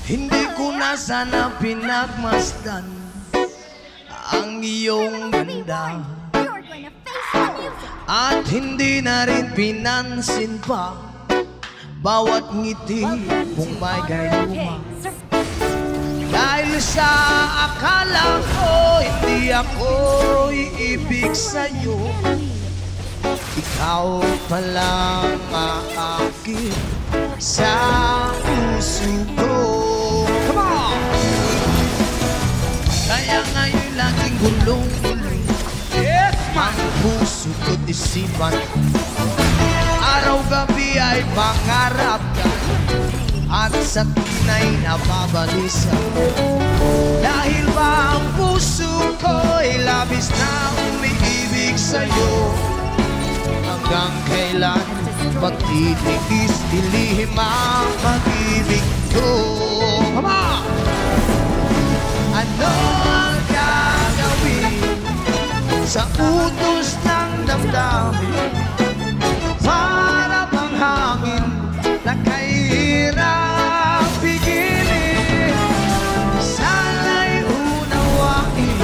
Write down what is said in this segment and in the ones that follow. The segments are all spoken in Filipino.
Hindi ko na sana pinagmasdan ang iyong ganda, at hindi na rin pinansin pa bawat ngiti kung may gayuma. Dahil sa akala ko hindi ako iibig sa'yo, ikaw palang aakit sa puso ko. Come on! Kaya ngayon laging gulong-gulong, yes, man! Ang puso ko't isipan, araw-gabi ay pangarap ka, at sa tunay na babalisa. Dahil ba ang puso ko'y labis na umiibig sa'yo, hanggang kailan magtitiis dilihim ang pag-ibig ko. Come on! Ano ang gagawin sa utos ng damdamin? Para bang hangin na kahirap pigilin? Sana'y unawain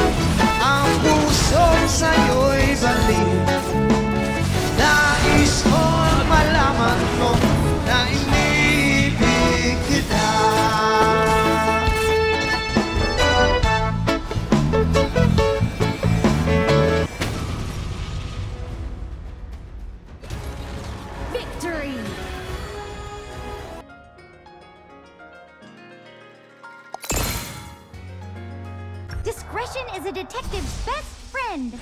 ang puso't sa'yo'y balik. Nais ko'y malaman mo na iniibig kita. Victory! Discretion is a detective's best friend.